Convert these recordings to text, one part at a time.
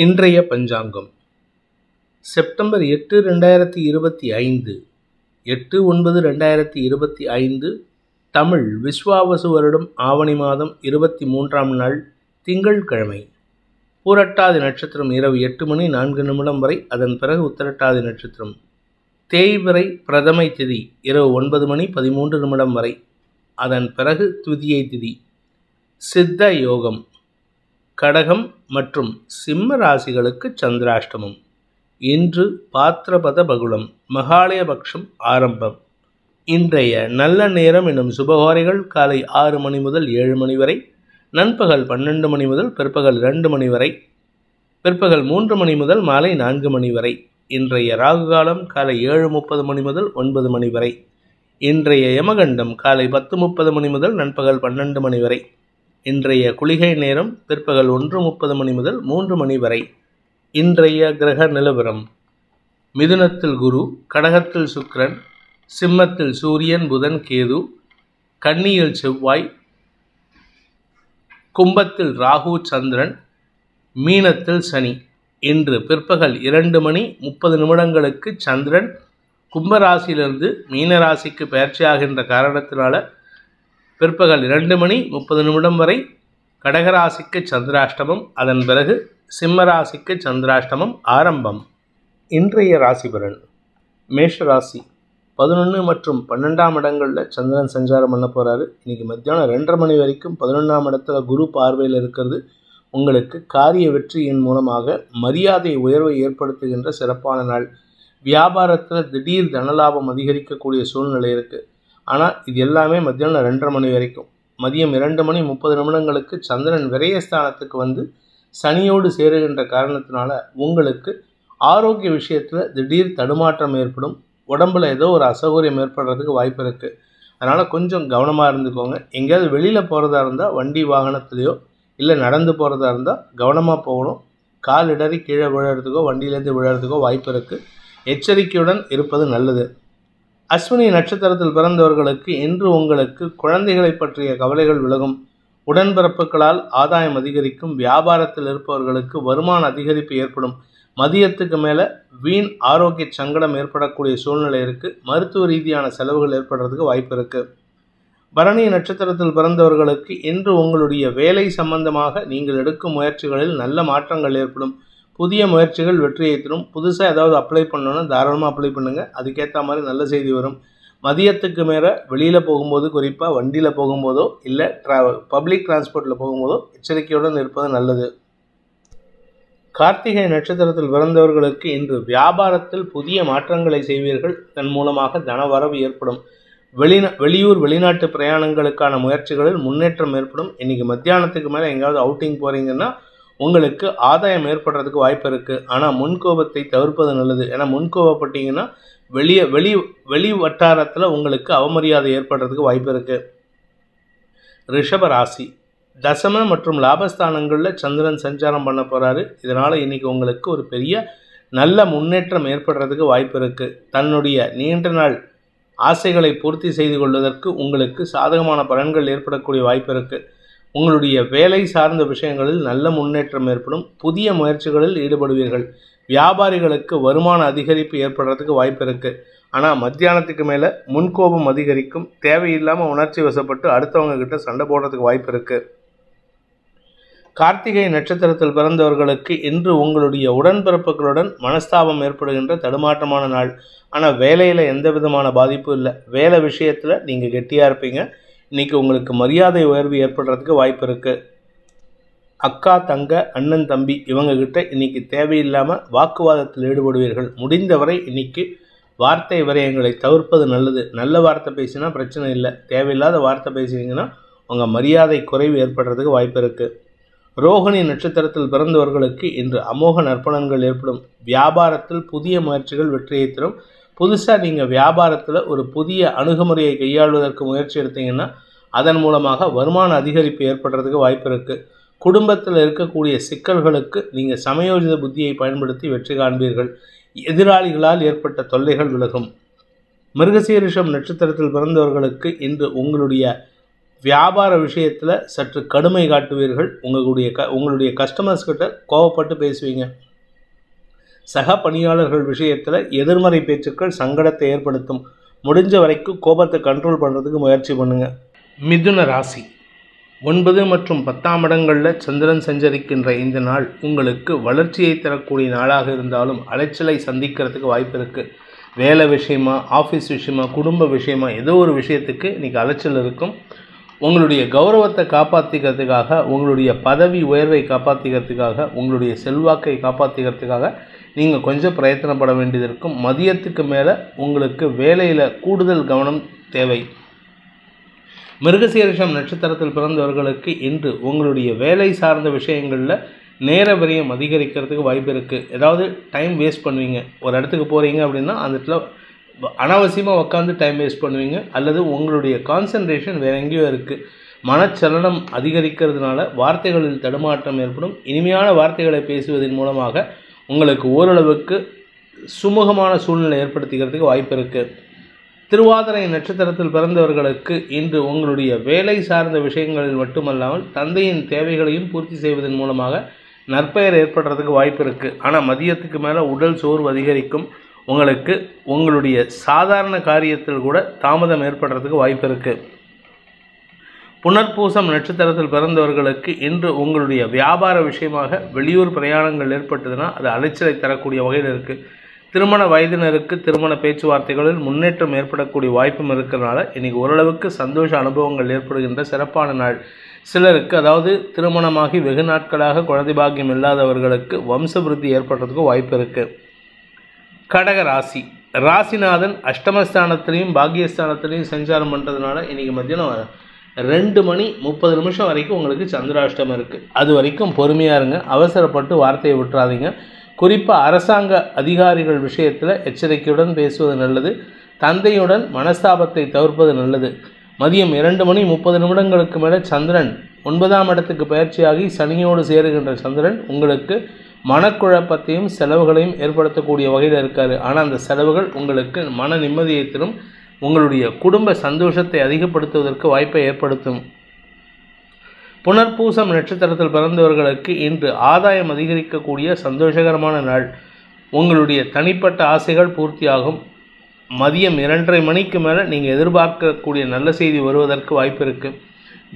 இன்றைய பஞ்சாங்கம் செப்டம்பர் 8, 2025 8/9/2025 தமிழ் விஸ்வாவசு வருடம் ஆவணி மாதம் 23ஆம் நாள் திங்கட்கிழமை. பூரட்டாதி நட்சத்திரம் இரவு 8:04 வரை, அதன் பிறகு உத்திரட்டாதி நட்சத்திரம். தேய்பிறை பிரதமை திதி இரவு 9:13 வரை, அதன் பிறகு துதியை திதி. சித்த யோகம். கடகம் மற்றும் சிம்ம ராசிகளுக்கு சந்திராஷ்டமம். இன்று பாத்திரபத பகுளம், மகாலயபக்ஷம் ஆரம்பம். இன்றைய நல்ல நேரம் எனும் சுபகாரிகள் காலை 6 மணி முதல் 7 மணி வரை, நண்பகல் 12 மணி முதல் பிற்பகல் 2 மணி வரை, பிற்பகல் 3 மணி முதல் மாலை 4 மணி வரை. இன்றைய ராகு காலம் காலை 7:30 மணி முதல் 9 மணி வரை. இன்றைய யமகண்டம் காலை 10:30 மணி முதல் நண்பகல் 12 மணி வரை. இன்றைய குளிகை நேரம் பிற்பகல் 1:30 மணி முதல் 3 மணி வரை. இன்றைய கிரக நிலவரம்: மிதுனத்தில் குரு, கடகத்தில் சுக்கிரன், சிம்மத்தில் சூரியன், புதன், கேது, கன்னியில் செவ்வாய், கும்பத்தில் ராகு, சந்திரன், மீனத்தில் சனி. இன்று பிற்பகல் 2:30 சந்திரன் கும்பராசியிலிருந்து மீனராசிக்கு பயிற்சியாகின்ற காரணத்தினால பிற்பகல் 2:30 வரை கடகராசிக்கு சந்திராஷ்டமம், அதன் பிறகு சிம்மராசிக்கு சந்திராஷ்டமம் ஆரம்பம். இன்றைய ராசிபலன்: மேஷ ராசி 11 மற்றும் 12ஆம் இடங்களில் சந்திரன் சஞ்சாரம் பண்ண போகிறாரு. இன்றைக்கி மத்தியானம் 2:30 மணி வரைக்கும் 11ஆம் இடத்துல குரு பார்வையில் இருக்கிறது. உங்களுக்கு காரிய வெற்றியின் மூலமாக மரியாதை உயர்வை ஏற்படுத்துகின்ற சிறப்பான நாள். வியாபாரத்தில் திடீர் தனலாபம் அதிகரிக்கக்கூடிய சூழ்நிலை இருக்குது. ஆனால் இது எல்லாமே மத்தியானம் 2:30 மணி வரைக்கும். மதியம் 2:30 சந்திரன் விரயஸ்தானத்துக்கு வந்து சனியோடு சேருகின்ற காரணத்தினால உங்களுக்கு ஆரோக்கிய விஷயத்தில் திடீர் தடுமாற்றம் ஏற்படும். உடம்புல ஏதோ ஒரு அசௌகரியம் ஏற்படுறதுக்கு வாய்ப்பு இருக்குது. அதனால் கொஞ்சம் கவனமாக இருந்துக்கோங்க. எங்கேயாவது வெளியில் போகிறதா இருந்தால் வண்டி வாகனத்துலேயோ இல்லை நடந்து போகிறதா இருந்தால் கவனமாக போகணும். கால் இடறி கீழே விழுறதுக்கோ வண்டியிலேருந்து விழுறதுக்கோ வாய்ப்பு இருக்குது. எச்சரிக்கையுடன் இருப்பது நல்லது. அஸ்வினி நட்சத்திரத்தில் பிறந்தவர்களுக்கு இன்று உங்களுக்கு குழந்தைகளை பற்றிய கவலைகள் விலகும். உடன்பிறப்புகளால் ஆதாயம் அதிகரிக்கும். வியாபாரத்தில் இருப்பவர்களுக்கு வருமான அதிகரிப்பு ஏற்படும். மதியத்துக்கு மேலே வீண் ஆரோக்கிய சங்கடம் ஏற்படக்கூடிய சூழ்நிலை இருக்குது. மருத்துவ ரீதியான செலவுகள் ஏற்படுறதுக்கு வாய்ப்பு இருக்குது. பரணி நட்சத்திரத்தில் பிறந்தவர்களுக்கு இன்று உங்களுடைய வேலை சம்பந்தமாக நீங்கள் எடுக்கும் முயற்சிகளில் நல்ல மாற்றங்கள் ஏற்படும். புதிய முயற்சிகள் வெற்றியை தரும். புதுசாக ஏதாவது அப்ளை பண்ணணுன்னா தாராளமாக அப்ளை பண்ணுங்கள். அதுக்கேற்ற மாதிரி நல்ல செய்தி வரும். மதியத்துக்கு மேலே வெளியில் போகும்போது, குறிப்பாக வண்டியில் போகும்போதோ இல்லை பப்ளிக் டிரான்ஸ்போர்ட்டில் போகும்போதோ எச்சரிக்கையுடன் இருப்பது நல்லது. கார்த்திகை நட்சத்திரத்தில் பிறந்தவர்களுக்கு இன்று வியாபாரத்தில் புதிய மாற்றங்களை செய்வீர்கள். தன் மூலமாக தனவரவு ஏற்படும். வெளியூர் வெளிநாட்டு பிரயாணங்களுக்கான முயற்சிகளில் முன்னேற்றம் ஏற்படும். இன்றைக்கி மத்தியானத்துக்கு மேலே எங்கேயாவது அவுட்டிங் போகிறீங்கன்னா உங்களுக்கு ஆதாயம் ஏற்படுறதுக்கு வாய்ப்பு இருக்குது. ஆனால் முன்கோபத்தை தவிர்ப்பது நல்லது. ஏன்னா முன்கோபப்பட்டீங்கன்னா வெளி வட்டாரத்தில் உங்களுக்கு அவமரியாதை ஏற்படுறதுக்கு வாய்ப்பு இருக்குது. ரிஷப ராசி தசம மற்றும் லாபஸ்தானங்களில் சந்திரன் சஞ்சாரம் பண்ண போகிறாரு. இதனால் இன்றைக்கி உங்களுக்கு ஒரு பெரிய நல்ல முன்னேற்றம் ஏற்படுறதுக்கு வாய்ப்பு இருக்குது. தன்னுடைய நீண்ட நாள் ஆசைகளை பூர்த்தி செய்து கொள்வதற்கு உங்களுக்கு சாதகமான பலன்கள் ஏற்படக்கூடிய வாய்ப்பு இருக்குது. உங்களுடைய வேலை சார்ந்த விஷயங்களில் நல்ல முன்னேற்றம் ஏற்படும். புதிய முயற்சிகளில் ஈடுபடுவீர்கள். வியாபாரிகளுக்கு வருமான அதிகரிப்பு ஏற்படுறதுக்கு வாய்ப்பு இருக்குது. ஆனால் மத்தியானத்துக்கு மேலே முன்கோபம் அதிகரிக்கும். தேவையில்லாமல் உணர்ச்சி வசப்பட்டு அடுத்தவங்க கிட்ட சண்டை போடுறதுக்கு வாய்ப்பு இருக்குது. கார்த்திகை நட்சத்திரத்தில் பிறந்தவர்களுக்கு இன்று உங்களுடைய உடன்பிறப்புகளுடன் மனஸ்தாபம் ஏற்படுகின்ற தடுமாற்றமான நாள். ஆனால் வேலையில் எந்த விதமான பாதிப்பும் இல்லை. வேலை விஷயத்தில் நீங்கள் கெட்டியாக இருப்பீங்க. இன்றைக்கி உங்களுக்கு மரியாதை உயர்வு ஏற்படுறதுக்கு வாய்ப்பு இருக்குது. அக்கா, தங்க, அண்ணன், தம்பி இவங்ககிட்ட இன்றைக்கி தேவையில்லாமல் வாக்குவாதத்தில் ஈடுபடுவீர்கள். முடிந்தவரை இன்றைக்கி வார்த்தை விரயங்களை தவிர்ப்பது நல்லது. நல்ல வார்த்தை பேசினா பிரச்சனை இல்லை. தேவையில்லாத வார்த்தை பேசுனீங்கன்னா உங்கள் மரியாதை குறைவு ஏற்படுறதுக்கு வாய்ப்பு இருக்குது. ரோகிணி நட்சத்திரத்தில் பிறந்தவர்களுக்கு இன்று அமோக நற்பலன்கள் ஏற்படும். வியாபாரத்தில் புதிய முயற்சிகள் வெற்றியை தரும். புதுசாக நீங்கள் வியாபாரத்தில் ஒரு புதிய அணுகுமுறையை கையாள்வதற்கு முயற்சி எடுத்தீங்கன்னா அதன் மூலமாக வருமான அதிகரிப்பு ஏற்படுறதுக்கு வாய்ப்பு இருக்குது. குடும்பத்தில் இருக்கக்கூடிய சிக்கல்களுக்கு நீங்கள் சமயோஜித புத்தியை பயன்படுத்தி வெற்றி காண்பீர்கள். எதிராளிகளால் ஏற்பட்ட தொல்லைகள் விலகும். மிருகசீரிஷம் நட்சத்திரத்தில் பிறந்தவர்களுக்கு இன்று உங்களுடைய வியாபார விஷயத்தில் சற்று கடுமை காட்டுவீர்கள். உங்களுடைய கஸ்டமர்ஸ் கிட்ட கோவப்பட்டு பேசுவீங்க. சக பணியாளர்கள் விஷயத்தில் எதிர்மறை பேச்சுக்கள் சங்கடத்தை ஏற்படுத்தும். முடிஞ்ச வரைக்கும் கோபத்தை கண்ட்ரோல் பண்ணுறதுக்கு முயற்சி பண்ணுங்கள். மிதுன ராசி 9 மற்றும் 10ஆம் இடங்களில் சந்திரன் சஞ்சரிக்கின்ற இந்த நாள் உங்களுக்கு வளர்ச்சியை தரக்கூடிய நாளாக இருந்தாலும் அலைச்சலை சந்திக்கிறதுக்கு வாய்ப்பு இருக்குது. வேலை விஷயமா, ஆஃபீஸ் விஷயமா, குடும்ப விஷயமா, ஏதோ ஒரு விஷயத்துக்கு இன்றைக்கி அலைச்சல் இருக்கும். உங்களுடைய கௌரவத்தை காப்பாற்றிக்கிறதுக்காக, உங்களுடைய பதவி உயர்வை காப்பாற்றிக்கிறதுக்காக, உங்களுடைய செல்வாக்கை காப்பாற்றிக்கிறதுக்காக நீங்கள் கொஞ்சம் பிரயத்தனப்பட வேண்டியது இருக்கும். மதியத்துக்கு மேலே உங்களுக்கு வேலையில் கூடுதல் கவனம் தேவை. மிருகசீரிஷம் நட்சத்திரத்தில் பிறந்தவர்களுக்கு இன்று உங்களுடைய வேலை சார்ந்த விஷயங்களில் நேர விரயம் அதிகரிக்கிறதுக்கு வாய்ப்பு இருக்குது. ஏதாவது டைம் வேஸ்ட் பண்ணுவீங்க. ஒரு இடத்துக்கு போகிறீங்க அப்படின்னா அந்த இடத்துல அனாவசியமாக உட்காந்து டைம் வேஸ்ட் பண்ணுவீங்க. அல்லது உங்களுடைய கான்சன்ட்ரேஷன் வேறு எங்கேயோ இருக்குது. மனச்சலனம் அதிகரிக்கிறதுனால வார்த்தைகளில் தடுமாற்றம் ஏற்படும். இனிமையான வார்த்தைகளை பேசுவதன் மூலமாக உங்களுக்கு ஓரளவுக்கு சுமூகமான சூழ்நிலை ஏற்படுத்திக்கிறதுக்கு வாய்ப்பு இருக்குது. திருவாதிரை நட்சத்திரத்தில் பிறந்தவர்களுக்கு இன்று உங்களுடைய வேலை சார்ந்த விஷயங்களில் மட்டுமல்லாமல் தந்தையின் தேவைகளையும் பூர்த்தி செய்வதன் மூலமாக நற்பெயர் ஏற்படுறதுக்கு வாய்ப்பு இருக்குது. ஆனால் மதியத்துக்கு மேலே உடல் சோர்வு அதிகரிக்கும். உங்களுக்கு உங்களுடைய சாதாரண காரியத்தில் கூட தாமதம் ஏற்படுறதுக்கு வாய்ப்பு இருக்குது. புனர்பூசம் நட்சத்திரத்தில் பிறந்தவர்களுக்கு இன்று உங்களுடைய வியாபார விஷயமாக வெளியூர் பிரயாணங்கள் ஏற்பட்டதுன்னா அது அலைச்சலை தரக்கூடிய வகையில் இருக்குது. திருமண வயதினருக்கு திருமண பேச்சுவார்த்தைகளில் முன்னேற்றம் ஏற்படக்கூடிய வாய்ப்பும் இருக்கிறனால இன்றைக்கி ஓரளவுக்கு சந்தோஷ அனுபவங்கள் ஏற்படுகின்ற சிறப்பான நாள். சிலருக்கு, அதாவது திருமணமாகி வெகு நாட்களாக குழந்தை பாக்கியம் இல்லாதவர்களுக்கு வம்ச விருத்தி ஏற்படுறதுக்கு வாய்ப்பு இருக்குது. கடக ராசி ராசிநாதன் அஷ்டமஸ்தானத்திலையும் பாக்கியஸ்தானத்திலையும் சஞ்சாரம் பண்ணுறதுனால இன்றைக்கி மத்தியானம் 2:30 வரைக்கும் உங்களுக்கு சந்திராஷ்டமம் இருக்குது. அது வரைக்கும் பொறுமையாக இருங்க. அவசரப்பட்டு வார்த்தையை விட்டுறாதீங்க. குறிப்பாக அரசாங்க அதிகாரிகள் விஷயத்தில் எச்சரிக்கையுடன் பேசுவது நல்லது. தந்தையுடன் மனஸ்தாபத்தை தவிர்ப்பது நல்லது. மதியம் 2:30 மேலே சந்திரன் 9ஆம் இடத்துக்கு பயிற்சியாகி சனியோடு சேருகின்ற சந்திரன் உங்களுக்கு மனக்குழப்பத்தையும் செலவுகளையும் ஏற்படுத்தக்கூடிய வகையில் இருக்கார். ஆனால் அந்த செலவுகள் உங்களுக்கு மன நிம்மதியை தரும். உங்களுடைய குடும்ப சந்தோஷத்தை அதிகப்படுத்துவதற்கு வாய்ப்பை ஏற்படுத்தும். புனர்பூசம் நட்சத்திரத்தில் பிறந்தவர்களுக்கு இன்று ஆதாயம் அதிகரிக்கக்கூடிய சந்தோஷகரமான நாள். உங்களுடைய தனிப்பட்ட ஆசைகள் பூர்த்தியாகும். மதியம் 2:30 மேலே நீங்கள் எதிர்பார்க்கக்கூடிய நல்ல செய்தி வருவதற்கு வாய்ப்பு இருக்குது.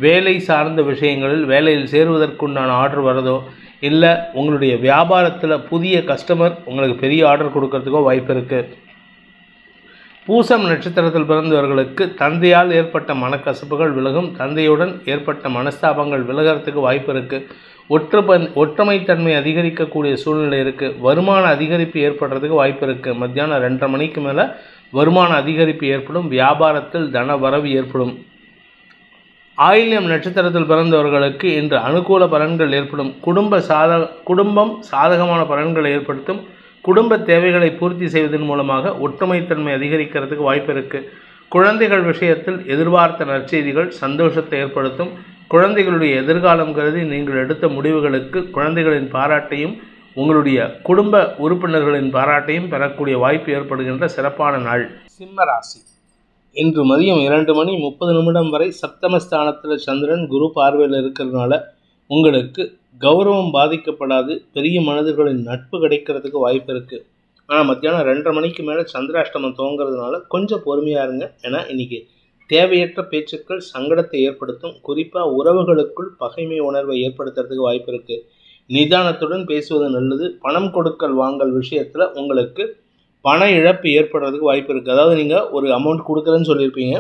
வேலை சார்ந்த விஷயங்களில் வேலையில் சேருவதற்குண்டான ஆர்டர் வரதோ, இல்லை உங்களுடைய வியாபாரத்தில் புதிய கஸ்டமர் உங்களுக்கு பெரிய ஆர்டர் கொடுக்கறதுக்கோ வாய்ப்பு இருக்குது. பூசம் நட்சத்திரத்தில் பிறந்தவர்களுக்கு தந்தையால் ஏற்பட்ட மனக்கசப்புகள் விலகும். தந்தையுடன் ஏற்பட்ட மனஸ்தாபங்கள் விலகிறதுக்கு வாய்ப்பு இருக்குது. ஒற்றுமைத்தன்மை அதிகரிக்கக்கூடிய சூழ்நிலை இருக்குது. வருமான அதிகரிப்பு ஏற்படுறதுக்கு வாய்ப்பு இருக்குது. மத்தியானம் 2:30 மேலே வருமான அதிகரிப்பு ஏற்படும். வியாபாரத்தில் தன வரவு ஏற்படும். ஆயில்யம் நட்சத்திரத்தில் பிறந்தவர்களுக்கு இன்று அனுகூல பலன்கள் ஏற்படும். குடும்பம் சாதகமான பலன்களை ஏற்படுத்தும். குடும்ப தேவைகளை பூர்த்தி செய்வதன் மூலமாக ஒற்றுமைத்தன்மை அதிகரிக்கிறதுக்கு வாய்ப்பு இருக்குது. குழந்தைகள் விஷயத்தில் எதிர்பார்த்த நற்செய்திகள் சந்தோஷத்தை ஏற்படுத்தும். குழந்தைகளுடைய எதிர்காலம் கருதி நீங்கள் எடுத்த முடிவுகளுக்கு குழந்தைகளின் பாராட்டையும் உங்களுடைய குடும்ப உறுப்பினர்களின் பாராட்டையும் பெறக்கூடிய வாய்ப்பு ஏற்படுகின்ற சிறப்பான நாள். சிம்ம ராசி இன்று மதியம் 2:30 வரை சப்தமஸ்தானத்தில் சந்திரன் குரு பார்வையில் இருக்கிறதுனால உங்களுக்கு கௌரவம் பாதிக்கப்படாது. பெரிய மனிதர்களின் நட்பு கிடைக்கிறதுக்கு வாய்ப்பு இருக்குது. ஆனால் மத்தியானம் 2:30 மேலே சந்திராஷ்டமம் துவங்கிறதுனால கொஞ்சம் பொறுமையாக இருங்க. ஏன்னா இன்றைக்கி தேவையற்ற பேச்சுக்கள் சங்கடத்தை ஏற்படுத்தும். குறிப்பாக உறவுகளுக்குள் பகைமை உணர்வை ஏற்படுத்துறதுக்கு வாய்ப்பு இருக்குது. நிதானத்துடன் பேசுவது நல்லது. பணம் கொடுக்கல் வாங்கல் விஷயத்தில் உங்களுக்கு பண இழப்பு ஏற்படுறதுக்கு வாய்ப்பு இருக்குது. அதாவது நீங்கள் ஒரு அமௌண்ட் கொடுக்குறேன்னு சொல்லியிருப்பீங்க.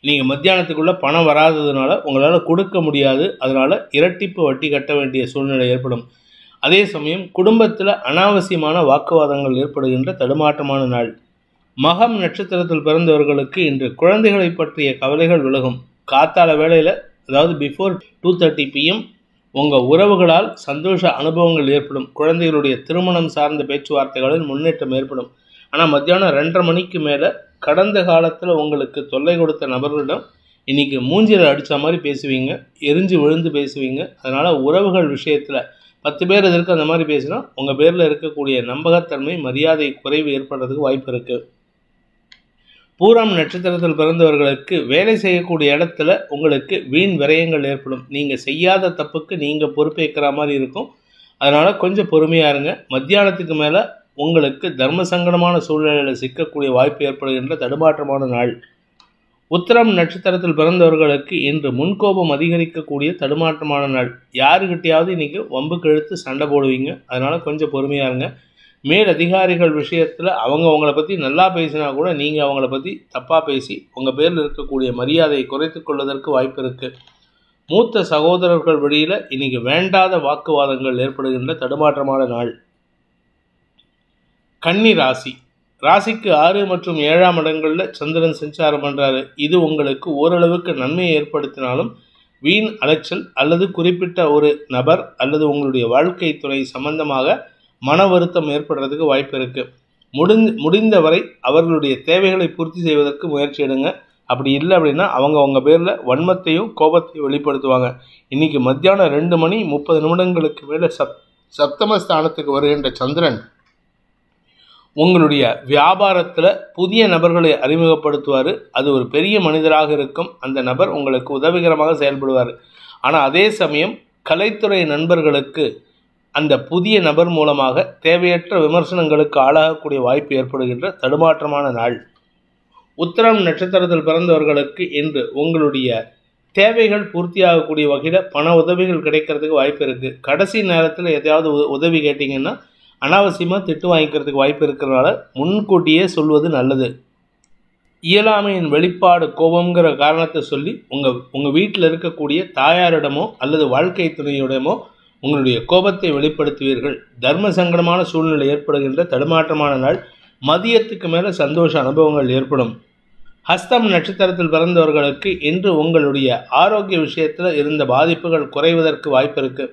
நீங்கள் மத்தியானத்துக்குள்ளே பணம் வராததுனால உங்களால் கொடுக்க முடியாது. அதனால் இரட்டிப்பு வட்டி கட்ட வேண்டிய சூழ்நிலை ஏற்படும். அதே சமயம் குடும்பத்தில் அனாவசியமான வாக்குவாதங்கள் ஏற்படுகின்ற தடுமாற்றமான நாள். மகம் நட்சத்திரத்தில் பிறந்தவர்களுக்கு இன்று குழந்தைகளை பற்றிய கவலைகள் விலகும். காத்தால வேளையில், அதாவது பிஃபோர் 2:30 PM உங்கள் உறவுகளால் சந்தோஷ அனுபவங்கள் ஏற்படும். குழந்தைகளுடைய திருமணம் சார்ந்த பேச்சுவார்த்தைகளில் முன்னேற்றம் ஏற்படும். ஆனால் மத்தியானம் 2:30 மேலே கடந்த காலத்தில் உங்களுக்கு தொல்லை கொடுத்த நபர்களிடம் இன்றைக்கி மூஞ்சில் அடித்த மாதிரி பேசுவீங்க. எரிஞ்சு விழுந்து பேசுவீங்க. அதனால் உறவுகள் விஷயத்தில் 10 பேர் எதிர்க்கு அந்த மாதிரி பேசினா உங்கள் பேரில் இருக்கக்கூடிய நம்பகத்தன்மை, மரியாதை குறைவு ஏற்படுறதுக்கு வாய்ப்பு இருக்குது. பூரம் நட்சத்திரத்தில் பிறந்தவர்களுக்கு வேலை செய்யக்கூடிய இடத்துல உங்களுக்கு வீண் விரயங்கள் ஏற்படும். நீங்கள் செய்யாத தப்புக்கு நீங்கள் பொறுப்பேற்கிற மாதிரி இருக்கும். அதனால் கொஞ்சம் பொறுமையாக இருங்க. மத்தியானத்துக்கு மேலே உங்களுக்கு தர்ம சங்கடமான சூழ்நிலையில் சிக்கக்கூடிய வாய்ப்பு ஏற்படுகின்ற தடுமாற்றமான நாள். உத்திரம் நட்சத்திரத்தில் பிறந்தவர்களுக்கு இன்று முன்கோபம் அதிகரிக்கக்கூடிய தடுமாற்றமான நாள். யாருக்கிட்டையாவது இன்றைக்கி வம்புக்கு இழுத்து சண்டை போடுவீங்க. அதனால் கொஞ்சம் பொறுமையாக இருங்க. மேல் அதிகாரிகள் விஷயத்தில் அவங்க உங்களை பற்றி நல்லா பேசினா கூட நீங்கள் அவங்கள பற்றி தப்பாக பேசி உங்கள் பேரில் இருக்கக்கூடிய மரியாதையை குறைத்து கொள்வதற்கு வாய்ப்பு இருக்குது. மூத்த சகோதரர்கள் வழியில் இன்றைக்கி வேண்டாத வாக்குவாதங்கள் ஏற்படுகின்ற தடுமாற்றமான நாள். கன்னி ராசிக்கு 6 மற்றும் 7ஆம் இடங்களில் சந்திரன் சஞ்சாரம் பண்ணுறாரு. இது உங்களுக்கு ஓரளவுக்கு நன்மையை ஏற்படுத்தினாலும் வீண் அலைச்சல் அல்லது குறிப்பிட்ட ஒரு நபர் அல்லது உங்களுடைய வாழ்க்கை துறை சம்பந்தமாக மன வருத்தம் ஏற்படுறதுக்கு வாய்ப்பு இருக்குது. முடிந்தவரை அவர்களுடைய தேவைகளை பூர்த்தி செய்வதற்கு முயற்சி எடுங்க. அப்படி இல்லை அப்படின்னா அவங்க பேரில் வன்மத்தையும் கோபத்தையும் வெளிப்படுத்துவாங்க. இன்றைக்கி மத்தியானம் 2:30 மேலே சப்தமஸ்தானத்துக்கு வருகின்ற சந்திரன் உங்களுடைய வியாபாரத்தில் புதிய நபர்களை அறிமுகப்படுத்துவார். அது ஒரு பெரிய மனிதராக இருக்கும். அந்த நபர் உங்களுக்கு உதவிகரமாக செயல்படுவார். ஆனால் அதே சமயம் கலைத்துறை நண்பர்களுக்கு அந்த புதிய நபர் மூலமாக தேவையற்ற விமர்சனங்களுக்கு ஆளாகக்கூடிய வாய்ப்பு ஏற்படுகின்ற தடுமாற்றமான நாள். உத்திரம் நட்சத்திரத்தில் பிறந்தவர்களுக்கு இன்று உங்களுடைய தேவைகள் பூர்த்தியாகக்கூடிய வகையில் பண உதவிகள் கிடைக்கிறதுக்கு வாய்ப்பு இருக்குது. கடைசி நேரத்தில் எதையாவது உதவி கேட்டிங்கன்னா அனாவசியமாக திட்டு வாங்கிக்கிறதுக்கு வாய்ப்பு இருக்கிறதுனால முன்கூட்டியே சொல்வது நல்லது. இயலாமையின் வெளிப்பாடு கோபங்கிற காரணத்தை சொல்லி உங்கள் வீட்டில் இருக்கக்கூடிய தாயாரிடமோ அல்லது வாழ்க்கை துணையிடமோ உங்களுடைய கோபத்தை வெளிப்படுத்துவீர்கள். தர்ம சங்கடமான சூழ்நிலை ஏற்படுகின்ற தடுமாற்றமான நாள். மதியத்துக்கு மேலே சந்தோஷ அனுபவங்கள் ஏற்படும். ஹஸ்தம் நட்சத்திரத்தில் பிறந்தவர்களுக்கு இன்று உங்களுடைய ஆரோக்கிய விஷயத்தில் இருந்த பாதிப்புகள் குறைவதற்கு வாய்ப்பு இருக்குது.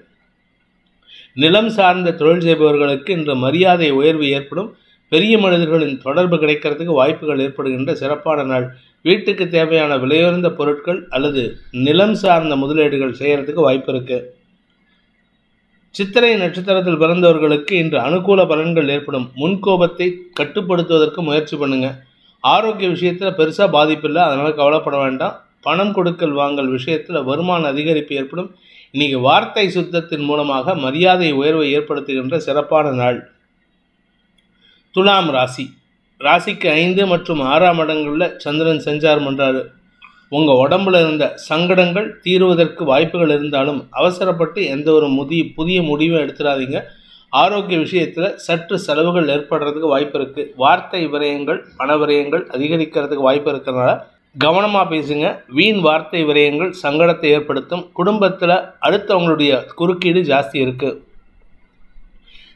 நிலம் சார்ந்த தொழில் செய்பவர்களுக்கு இன்று மரியாதை உயர்வு ஏற்படும். பெரிய மனிதர்களின் தொடர்பு கிடைக்கிறதுக்கு வாய்ப்புகள் ஏற்படுகின்ற சிறப்பான நாள். வீட்டுக்கு தேவையான விலையுயர்ந்த பொருட்கள் அல்லது நிலம் சார்ந்த முதலீடுகள் செய்கிறதுக்கு வாய்ப்பு இருக்குது. சித்திரை நட்சத்திரத்தில் பிறந்தவர்களுக்கு இன்று அனுகூல பலன்கள் ஏற்படும். முன்கோபத்தை கட்டுப்படுத்துவதற்கு முயற்சி பண்ணுங்கள். ஆரோக்கிய விஷயத்தில் பெருசாக பாதிப்பு இல்லை. அதனால் கவலைப்பட வேண்டாம். பணம் கொடுக்கல் வாங்கல் விஷயத்தில் வருமான அதிகரிப்பு ஏற்படும். இன்றைக்கி வார்த்தை சுத்தத்தின் மூலமாக மரியாதை உயர்வை ஏற்படுத்துகின்ற சிறப்பான நாள். துலாம் ராசிக்கு 5 மற்றும் 6ஆம் இடங்களில் சந்திரன் சஞ்சாரம் பண்ணுறாரு. உங்கள் உடம்புல இருந்த சங்கடங்கள் தீருவதற்கு வாய்ப்புகள் இருந்தாலும் அவசரப்பட்டு எந்த ஒரு புதிய முடிவும் எடுத்துடாதீங்க. ஆரோக்கிய விஷயத்தில் சற்று செலவுகள் ஏற்படுறதுக்கு வாய்ப்பு இருக்குது. வார்த்தை விரயங்கள் பண விரயங்கள் அதிகரிக்கிறதுக்கு வாய்ப்பு இருக்கிறதுனால கவனமாக பேசுங்க. வீண் வார்த்தை விரயங்கள் சங்கடத்தை ஏற்படுத்தும். குடும்பத்தில் அடுத்தவங்களுடைய குறுக்கீடு ஜாஸ்தி இருக்குது.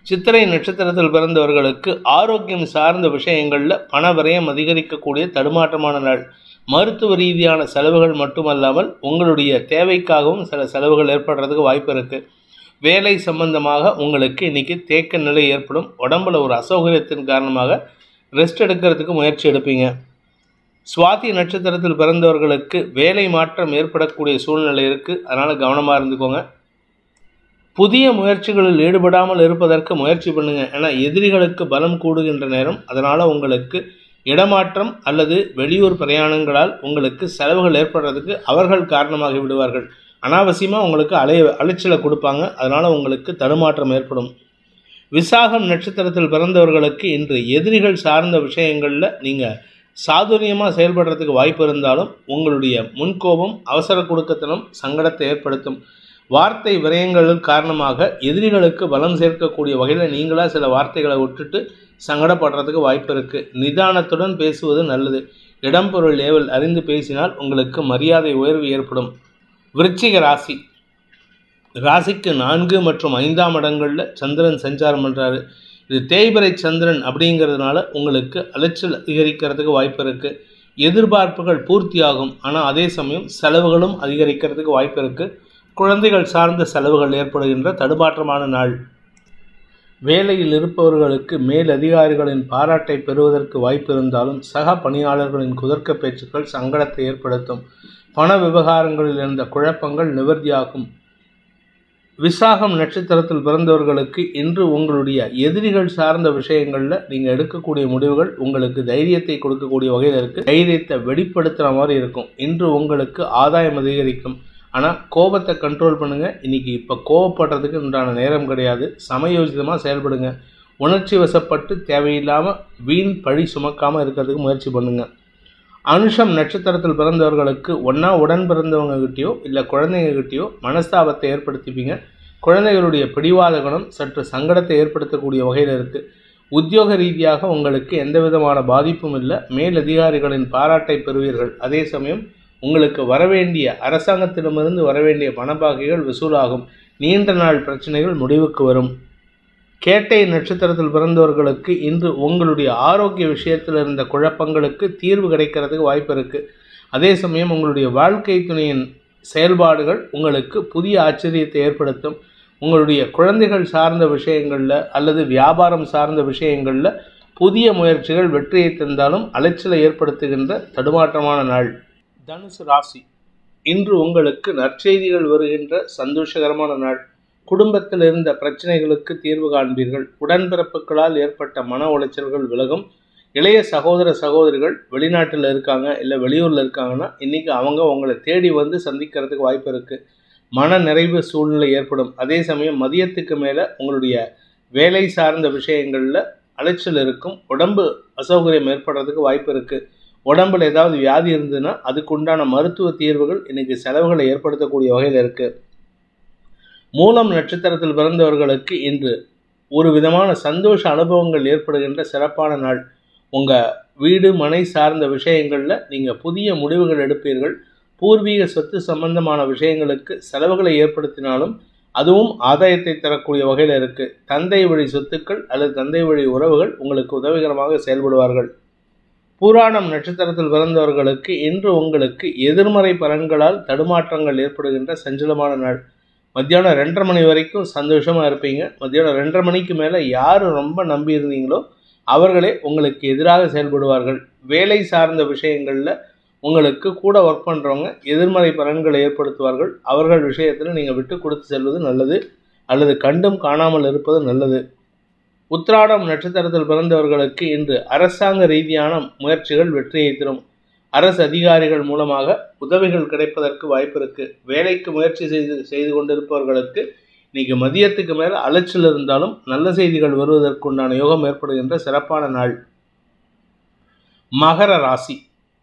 சித்திரை நட்சத்திரத்தில் பிறந்தவர்களுக்கு ஆரோக்கியம் சார்ந்த விஷயங்களில் பண விரயம் அதிகரிக்கக்கூடிய தடுமாற்றமான நாள். மருத்துவ ரீதியான செலவுகள் மட்டுமல்லாமல் உங்களுடைய தேவைக்காகவும் சில செலவுகள் ஏற்படுறதுக்கு வாய்ப்பு இருக்குது. வேலை சம்பந்தமாக உங்களுக்கு இன்றைக்கி தேக்க நிலை ஏற்படும். உடம்புல ஒரு அசௌகரியத்தின் காரணமாக ரெஸ்ட் எடுக்கிறதுக்கு முயற்சி எடுப்பீங்க. சுவாதி நட்சத்திரத்தில் பிறந்தவர்களுக்கு வேலை மாற்றம் ஏற்படக்கூடிய சூழ்நிலை இருக்குது. அதனால் கவனமாக இருந்துக்கோங்க. புதிய முயற்சிகளில் ஈடுபடாமல் இருப்பதற்கு முயற்சி பண்ணுங்கள். ஏன்னா எதிரிகளுக்கு பலம் கூடுகின்ற நேரம். அதனால் உங்களுக்கு இடமாற்றம் அல்லது வெளியூர் பிரயாணங்களால் உங்களுக்கு செலவுகள் ஏற்படுறதுக்கு அவர்கள் காரணமாகி விடுவார்கள். அனாவசியமாக உங்களுக்கு அலைச்சலை கொடுப்பாங்க. அதனால் உங்களுக்கு தடுமாற்றம் ஏற்படும். விசாகம் நட்சத்திரத்தில் பிறந்தவர்களுக்கு இன்று எதிரிகள் சார்ந்த விஷயங்களில் நீங்கள் சாதுரியமாக செயல்படுறதுக்கு வாய்ப்பு இருந்தாலும் உங்களுடைய முன்கோபம் அவசர கொடுக்கத்தனம் சங்கடத்தை ஏற்படுத்தும். வார்த்தை விரயங்கள் காரணமாக எதிரிகளுக்கு பலம் சேர்க்கக்கூடிய வகையில் நீங்களாக சில வார்த்தைகளை விட்டுட்டு சங்கடப்படுறதுக்கு வாய்ப்பு இருக்குது. நிதானத்துடன் பேசுவது நல்லது. இடம்பொருள் ஏவல் அறிந்து பேசினால் உங்களுக்கு மரியாதை உயர்வு ஏற்படும். விருச்சிக ராசிக்கு 4 மற்றும் 5ஆம் இடங்களில் சந்திரன் சஞ்சாரம் பண்ணுறாரு. இது தேய்பிறை சந்திரன் அப்படிங்கிறதுனால உங்களுக்கு அலைச்சல் அதிகரிக்கிறதுக்கு வாய்ப்பு இருக்குது. எதிர்பார்ப்புகள் பூர்த்தியாகும். ஆனால் அதே சமயம் செலவுகளும் அதிகரிக்கிறதுக்கு வாய்ப்பு இருக்குது. குழந்தைகள் சார்ந்த செலவுகள் ஏற்படுகின்ற தடுமாற்றமான நாள். வேலையில் இருப்பவர்களுக்கு மேல் அதிகாரிகளின் பாராட்டை பெறுவதற்கு வாய்ப்பு இருந்தாலும் சக பணியாளர்களின் குதர்க்க பேச்சுக்கள் சங்கடத்தை ஏற்படுத்தும். பண விவகாரங்களில் இருந்த குழப்பங்கள் நிவர்த்தியாகும். விசாகம் நட்சத்திரத்தில் பிறந்தவர்களுக்கு இன்று உங்களுடைய எதிரிகள் சார்ந்த விஷயங்களில் நீங்கள் எடுக்கக்கூடிய முடிவுகள் உங்களுக்கு தைரியத்தை கொடுக்கக்கூடிய வகையில் இருக்குது. தைரியத்தை வெளிப்படுத்துகிற மாதிரி இருக்கும். இன்று உங்களுக்கு ஆதாயம் அதிகரிக்கும். ஆனால் கோபத்தை கண்ட்ரோல் பண்ணுங்கள். இன்றைக்கி இப்போ கோபப்படுறதுக்கு உண்டான நேரம் கிடையாது. சமயோஜிதமாக செயல்படுங்க. உணர்ச்சி வசப்பட்டு தேவையில்லாமல் வீண் பழி சுமக்காமல் இருக்கிறதுக்கு முயற்சி பண்ணுங்கள். அனுஷம் நட்சத்திரத்தில் பிறந்தவர்களுக்கு ஒன்றா உடன் பிறந்தவங்ககிட்டயோ இல்லை குழந்தைங்ககிட்டயோ மனஸ்தாபத்தை ஏற்படுத்திப்பீங்க. குழந்தைகளுடைய பிடிவாத குணம் சற்று சங்கடத்தை ஏற்படுத்தக்கூடிய வகையில் இருக்குது. உத்தியோக ரீதியாக உங்களுக்கு எந்த விதமான பாதிப்பும் இல்லை. மேலதிகாரிகளின் பாராட்டை பெறுவீர்கள். அதே சமயம் உங்களுக்கு வரவேண்டிய அரசாங்கத்திடமிருந்து வரவேண்டிய பணப்பாகைகள் வசூலாகும். நீண்ட நாள் பிரச்சனைகள் முடிவுக்கு வரும். கேட்டை நட்சத்திரத்தில் பிறந்தவர்களுக்கு இன்று உங்களுடைய ஆரோக்கிய விஷயத்தில் இருந்த குழப்பங்களுக்கு தீர்வு கிடைக்கிறதுக்கு வாய்ப்பு இருக்குது. அதே சமயம் உங்களுடைய வாழ்க்கை துணையின் செயல்பாடுகள் உங்களுக்கு புதிய ஆச்சரியத்தை ஏற்படுத்தும். உங்களுடைய குழந்தைகள் சார்ந்த விஷயங்களில் அல்லது வியாபாரம் சார்ந்த விஷயங்களில் புதிய முயற்சிகள் வெற்றியை தந்தாலும் அலைச்சலை ஏற்படுத்துகின்ற தடுமாற்றமான நாள். தனுசு ராசி, இன்று உங்களுக்கு நற்செய்திகள் வருகின்ற சந்தோஷகரமான நாள். குடும்பத்தில் இருந்த பிரச்சனைகளுக்கு தீர்வு காண்பீர்கள். உடன்பிறப்புகளால் ஏற்பட்ட மன உளைச்சல்கள் விலகும். இளைய சகோதர சகோதரிகள் வெளிநாட்டில் இருக்காங்க இல்லை வெளியூரில் இருக்காங்கன்னா இன்றைக்கி அவங்க உங்களை தேடி வந்து சந்திக்கிறதுக்கு வாய்ப்பு இருக்குது. மன நிறைவு சூழ்நிலை ஏற்படும். அதே சமயம் மதியத்துக்கு மேலே உங்களுடைய வேலை சார்ந்த விஷயங்களில் அலைச்சல் இருக்கும். உடம்பு அசௌகரியம் ஏற்படுறதுக்கு வாய்ப்பு இருக்குது. உடம்பில் ஏதாவது வியாதி இருந்ததுன்னா அதுக்குண்டான மருத்துவ தீர்வுகள் இன்றைக்கி செலவுகளை ஏற்படுத்தக்கூடிய வகையில் இருக்குது. மூலம் நட்சத்திரத்தில் பிறந்தவர்களுக்கு இன்று ஒரு விதமான சந்தோஷ அனுபவங்கள் ஏற்படுகின்ற சிறப்பான நாள். உங்கள் வீடு மனை சார்ந்த விஷயங்களில் நீங்கள் புதிய முடிவுகள் எடுப்பீர்கள். பூர்வீக சொத்து சம்பந்தமான விஷயங்களுக்கு செலவுகளை ஏற்படுத்தினாலும் அதுவும் ஆதாயத்தை தரக்கூடிய வகையில் இருக்குது. தந்தை வழி சொத்துக்கள் அல்லது தந்தை வழி உறவுகள் உங்களுக்கு உதவிகரமாக செயல்படுவார்கள். பூராடம் நட்சத்திரத்தில் பிறந்தவர்களுக்கு இன்று உங்களுக்கு எதிர்மறை பலன்களால் தடுமாற்றங்கள் ஏற்படுகின்ற சஞ்சலமான நாள். மத்தியானம் 2:30 மணி வரைக்கும் சந்தோஷமாக இருப்பீங்க. மத்தியானம் 2:30 மணிக்கு மேலே யார் ரொம்ப நம்பி இருந்தீங்களோ அவர்களே உங்களுக்கு எதிராக செயல்படுவார்கள். வேலை சார்ந்த விஷயங்களில் உங்களுக்கு கூட ஒர்க் பண்ணுறவங்க எதிர்மறை பலன்களை ஏற்படுத்துவார்கள். அவர்கள் விஷயத்தில் நீங்கள் விட்டு கொடுத்து செல்வது நல்லது அல்லது கண்டும் காணாமல் இருப்பது நல்லது. உத்திராடம் நட்சத்திரத்தில் பிறந்தவர்களுக்கு இன்று அரசாங்க ரீதியான முயற்சிகள் வெற்றியை தரும். அரசு அதிகாரிகள் மூலமாக உதவிகள் கிடைப்பதற்கு வாய்ப்பு இருக்குது. வேலைக்கு முயற்சி செய்து கொண்டிருப்பவர்களுக்கு இன்றைக்கி மதியத்துக்கு மேலே அலைச்சல் இருந்தாலும் நல்ல செய்திகள் வருவதற்குண்டான யோகம் ஏற்படுகின்ற சிறப்பான நாள். மகர ராசி,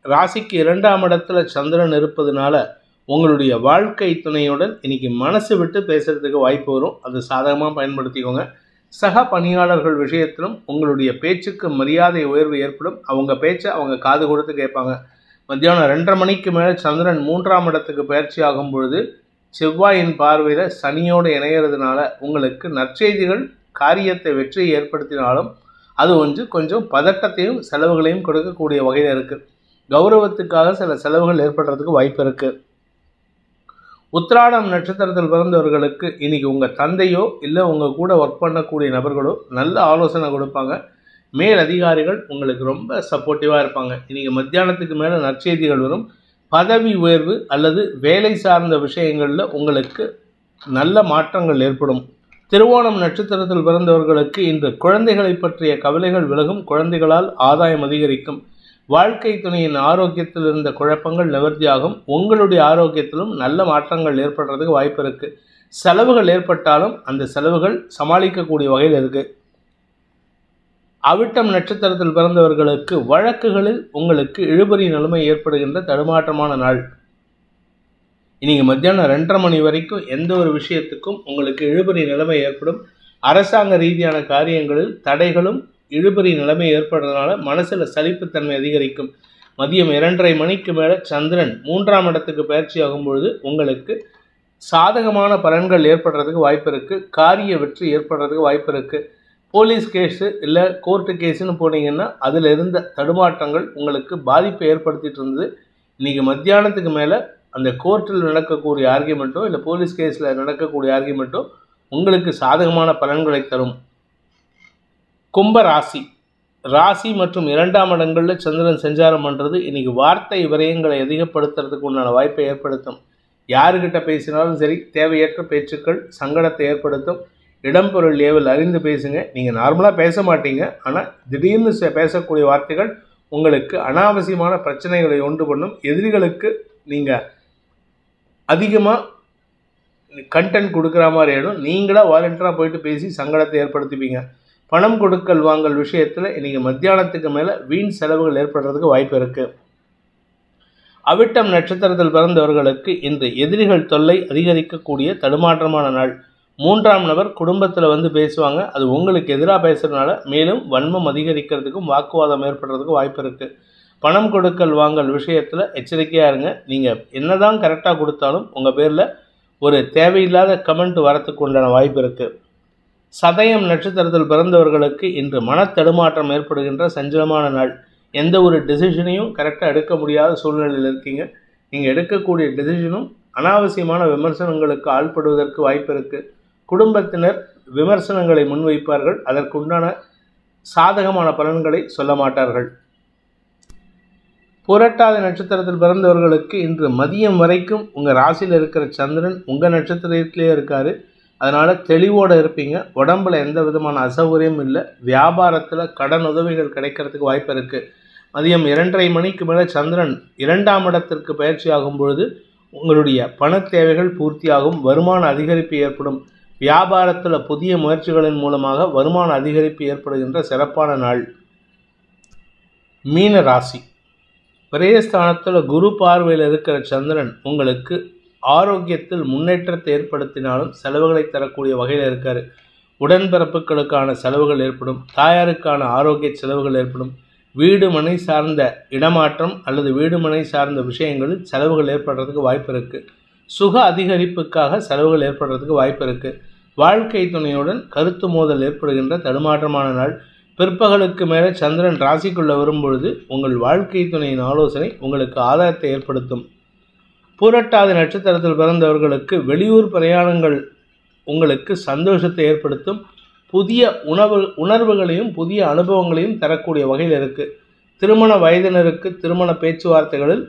ராசிக்கு 2ஆம் இடத்துல சந்திரன் இருப்பதுனால உங்களுடைய வாழ்க்கை துணையுடன் இன்றைக்கி மனசு விட்டு பேசுகிறதுக்கு வாய்ப்பு வரும். அது சாதகமாக பயன்படுத்திக்கோங்க. சக பணியாளர்கள் விஷயத்திலும் உங்களுடைய பேச்சுக்கு மரியாதை உயர்வு ஏற்படும். அவங்க பேச்சை அவங்க காது கொடுத்து கேட்பாங்க. மத்தியானம் 2:30 மணிக்கு மேலே சந்திரன் 3ஆம் இடத்துக்கு பயிற்சி ஆகும் பொழுது செவ்வாயின் பார்வையில் சனியோடு இணைகிறதுனால உங்களுக்கு நற்செய்திகள் காரியத்தை வெற்றியை ஏற்படுத்தினாலும் அது கொஞ்சம் பதட்டத்தையும் செலவுகளையும் கொடுக்கக்கூடிய வகையில் இருக்குது. கௌரவத்துக்காக சில செலவுகள் ஏற்படுறதுக்கு வாய்ப்பு இருக்குது. உத்திராடம் நட்சத்திரத்தில் பிறந்தவர்களுக்கு இன்றைக்கி உங்கள் தந்தையோ இல்லை உங்கள் கூட ஒர்க் பண்ணக்கூடிய நபர்களோ நல்ல ஆலோசனை கொடுப்பாங்க. மேல் அதிகாரிகள் உங்களுக்கு ரொம்ப சப்போர்ட்டிவாக இருப்பாங்க. இன்றைக்கி மத்தியானத்துக்கு மேலே நற்செய்திகள் வரும். பதவி உயர்வு அல்லது வேலை சார்ந்த விஷயங்களில் உங்களுக்கு நல்ல மாற்றங்கள் ஏற்படும். திருவோணம் நட்சத்திரத்தில் பிறந்தவர்களுக்கு இன்று குழந்தைகளை பற்றிய கவலைகள் விலகும். குழந்தைகளால் ஆதாயம் அதிகரிக்கும். வாழ்க்கை துணையின் ஆரோக்கியத்தில் இருந்த குழப்பங்கள் நிவர்த்தியாகும். உங்களுடைய ஆரோக்கியத்திலும் நல்ல மாற்றங்கள் ஏற்படுறதுக்கு வாய்ப்பு இருக்குது. செலவுகள் ஏற்பட்டாலும் அந்த செலவுகள் சமாளிக்கக்கூடிய வகையில் இருக்குது. அவிட்டம் நட்சத்திரத்தில் பிறந்தவர்களுக்கு வழக்குகளில் உங்களுக்கு இழுபறி நிலைமை ஏற்படுகின்ற தடுமாற்றமான நாள். இன்றைக்கி மத்தியானம் 2:30 மணி வரைக்கும் எந்த ஒரு விஷயத்துக்கும் உங்களுக்கு இழுபறி நிலைமை ஏற்படும். அரசாங்க ரீதியான காரியங்களில் தடைகளும் இழுபறி நிலைமை ஏற்படுறதுனால மனசில் சலிப்புத்தன்மை அதிகரிக்கும். மதியம் 2:30 மணிக்கு மேலே சந்திரன் 3ஆம் இடத்துக்கு பயிற்சி ஆகும்பொழுது உங்களுக்கு சாதகமான பலன்கள் ஏற்படுறதுக்கு வாய்ப்பு இருக்குது. காரிய வெற்றி ஏற்படுறதுக்கு வாய்ப்பு இருக்குது. போலீஸ் கேஸு இல்லை கோர்ட்டு கேஸுன்னு போனீங்கன்னா அதில் இருந்த தடுமாற்றங்கள் உங்களுக்கு பாதிப்பை ஏற்படுத்திகிட்டு இருந்தது. இன்றைக்கி மத்தியானத்துக்கு மேலே அந்த கோர்ட்டில் நடக்கக்கூடிய ஆர்கியூமெண்ட்டோ இல்லை போலீஸ் கேஸில் நடக்கக்கூடிய ஆர்கியூமெண்ட்டோ உங்களுக்கு சாதகமான பலன்களை தரும். கும்ப ராசி, ராசி மற்றும் 2ஆம் இடங்களில் சந்திரன் சஞ்சாரம் பண்ணுறது இன்றைக்கி வார்த்தை விரயங்களை அதிகப்படுத்துறதுக்கு உண்டான வாய்ப்பை ஏற்படுத்தும். யாருக்கிட்ட பேசினாலும் சரி தேவையற்ற பேச்சுக்கள் சங்கடத்தை ஏற்படுத்தும். இடம்பொருள் ஏவல் அறிந்து பேசுங்க. நீங்கள் நார்மலாக பேச மாட்டீங்க, ஆனால் திடீர்னு பேசக்கூடிய வார்த்தைகள் உங்களுக்கு அனாவசியமான பிரச்சனைகளை உண்டு பண்ணும். எதிரிகளுக்கு நீங்கள் அதிகமாக கண்டென்ட் கொடுக்குற மாதிரி ஆகிடும். நீங்களாக வாலண்டியராக போயிட்டு பேசி சங்கடத்தை ஏற்படுத்திப்பீங்க. பணம் கொடுக்கல் வாங்கல் விஷயத்தில் இன்றைக்கி மத்தியானத்துக்கு மேலே வீண் செலவுகள் ஏற்படுறதுக்கு வாய்ப்பு இருக்குது. அவிட்டம் நட்சத்திரத்தில் பிறந்தவர்களுக்கு இன்று எதிரிகள் தொல்லை அதிகரிக்கக்கூடிய தடுமாற்றமான நாள். 3ஆம் நபர் குடும்பத்தில் வந்து பேசுவாங்க. அது உங்களுக்கு எதிராக பேசுகிறதுனால மேலும் வன்மம் அதிகரிக்கிறதுக்கும் வாக்குவாதம் ஏற்படுறதுக்கும் வாய்ப்பு இருக்குது. பணம் கொடுக்கல் வாங்கல் விஷயத்தில் எச்சரிக்கையாக இருங்க. நீங்கள் என்ன தான் கரெக்டாக கொடுத்தாலும் உங்கள் பேரில் ஒரு தேவையில்லாத கமெண்ட் வரத்துக்கு உண்டான வாய்ப்பு இருக்குது. சதயம் நட்சத்திரத்தில் பிறந்தவர்களுக்கு இன்று மனத்தடுமாற்றம் ஏற்படுகின்ற சஞ்சலமான நாள். எந்த ஒரு டெசிஷனையும் கரெக்டாக எடுக்க முடியாத சூழ்நிலையில் இருக்கீங்க. நீங்கள் எடுக்கக்கூடிய டெசிஷனும் அனாவசியமான விமர்சனங்களுக்கு ஆள்படுவதற்கு வாய்ப்பு இருக்குது. குடும்பத்தினர் விமர்சனங்களை முன்வைப்பார்கள். அதற்குண்டான சாதகமான பலன்களை சொல்ல மாட்டார்கள். புரட்டாதி நட்சத்திரத்தில் பிறந்தவர்களுக்கு இன்று மதியம் வரைக்கும் உங்கள் ராசியில் இருக்கிற சந்திரன் உங்கள் நட்சத்திரத்திலே இருக்கார். அதனால் தெளிவோடு இருப்பீங்க. உடம்பில் எந்த விதமான அசௌகரியமும் இல்லை. வியாபாரத்தில் கடன் உதவிகள் கிடைக்கிறதுக்கு வாய்ப்பு இருக்குது. மதியம் 2:30 மணிக்கு மேலே சந்திரன் 2ஆம் இடத்திற்கு பயிற்சி ஆகும் பொழுது உங்களுடைய பண தேவைகள் பூர்த்தியாகும். வருமான அதிகரிப்பு ஏற்படும். வியாபாரத்தில் புதிய முயற்சிகளின் மூலமாக வருமான அதிகரிப்பு ஏற்படுகின்ற சிறப்பான நாள். மீன ராசி. விரயஸ்தானத்தில் குரு பார்வையில் இருக்கிற சந்திரன் உங்களுக்கு ஆரோக்கியத்தில் முன்னேற்றத்தை ஏற்படுத்தினாலும் செலவுகளை தரக்கூடிய வகையில் இருக்கார். உடன்பிறப்புகளுக்கான செலவுகள் ஏற்படும். தாயாருக்கான ஆரோக்கிய செலவுகள் ஏற்படும். வீடு மனை சார்ந்த இடமாற்றம் அல்லது வீடு மனை சார்ந்த விஷயங்களில் செலவுகள் ஏற்படுறதுக்கு வாய்ப்பு இருக்குது. சுக அதிகரிப்புக்காக செலவுகள் ஏற்படுறதுக்கு வாய்ப்பு இருக்குது. வாழ்க்கை துணையுடன் கருத்து மோதல் ஏற்படுகின்ற தடுமாற்றமான நாள். பிற்பகலுக்கு மேலே சந்திரன் ராசிக்குள்ளே வரும்பொழுது உங்கள் வாழ்க்கை துணையின் ஆலோசனை உங்களுக்கு ஆதாயத்தை ஏற்படுத்தும். பூரட்டாதி நட்சத்திரத்தில் பிறந்தவர்களுக்கு வெளியூர் பிரயாணங்கள் உங்களுக்கு சந்தோஷத்தை ஏற்படுத்தும். புதிய உணர்வுகளையும் புதிய அனுபவங்களையும் தரக்கூடிய வகையில் இருக்குது. திருமண வயதினருக்கு திருமண பேச்சுவார்த்தைகளில்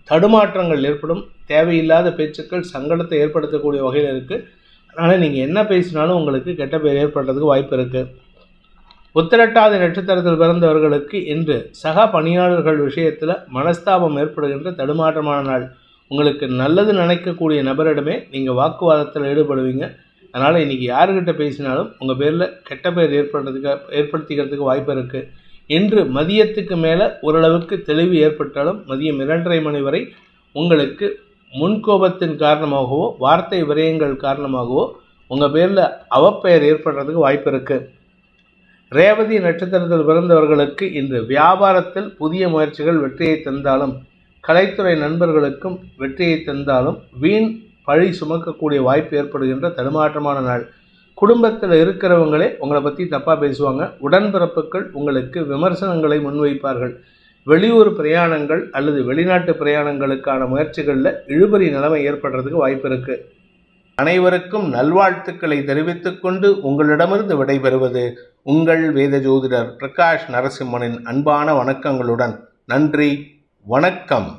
தடுமாற்றங்கள் ஏற்படும். தேவையில்லாத பேச்சுக்கள் சங்கடத்தை ஏற்படுத்தக்கூடிய வகையில் இருக்குது. அதனால் நீங்கள் என்ன பேசினாலும் உங்களுக்கு கெட்ட பேர் ஏற்படுறதுக்கு வாய்ப்பு இருக்குது. உத்திரட்டாதி நட்சத்திரத்தில் பிறந்தவர்களுக்கு இன்று சக பணியாளர்கள் விஷயத்தில் மனஸ்தாபம் ஏற்படுகின்ற தடுமாற்றமான நாள். உங்களுக்கு நல்லது நினைக்கக்கூடிய நபரிடமே நீங்கள் வாக்குவாதத்தில் ஈடுபடுவீங்க. அதனால் இன்றைக்கி யாருக்கிட்ட பேசினாலும் உங்கள் பேரில் கெட்ட பேர் ஏற்படுத்திக்கிறதுக்கு வாய்ப்பு இருக்குது. இன்று மதியத்துக்கு மேலே ஓரளவுக்கு தெளிவு ஏற்பட்டாலும் மதியம் 2:30 மணி வரை உங்களுக்கு முன்கோபத்தின் காரணமாகவோ வார்த்தை விரயங்கள் காரணமாகவோ உங்கள் பேரில் அவப்பெயர் ஏற்படுறதுக்கு வாய்ப்பு இருக்குது. ரேவதி நட்சத்திரத்தில் பிறந்தவர்களுக்கு இன்று வியாபாரத்தில் புதிய முயற்சிகள் வெற்றியை தந்தாலும் கலைத்துறை நண்பர்களுக்கும் வெற்றியை தந்தாலும் வீண் பழி சுமக்கக்கூடிய வாய்ப்பு ஏற்படுகின்ற தடுமாற்றமான நாள். குடும்பத்தில் இருக்கிறவங்களே உங்களை பற்றி தப்பாக பேசுவாங்க. உடன்பிறப்புகள் உங்களுக்கு விமர்சனங்களை முன்வைப்பார்கள். வெளியூர் பிரயாணங்கள் அல்லது வெளிநாட்டு பிரயாணங்களுக்கான முயற்சிகளில் இழுபறி நிலைமை ஏற்படுறதுக்கு வாய்ப்பு இருக்குது. அனைவருக்கும் நல்வாழ்த்துக்களை தெரிவித்துக் கொண்டு உங்களிடமிருந்து விடைபெறுவது உங்கள் வேத ஜோதிடர் பிரகாஷ் நரசிம்மனின் அன்பான வணக்கங்களுடன். நன்றி, வணக்கம்.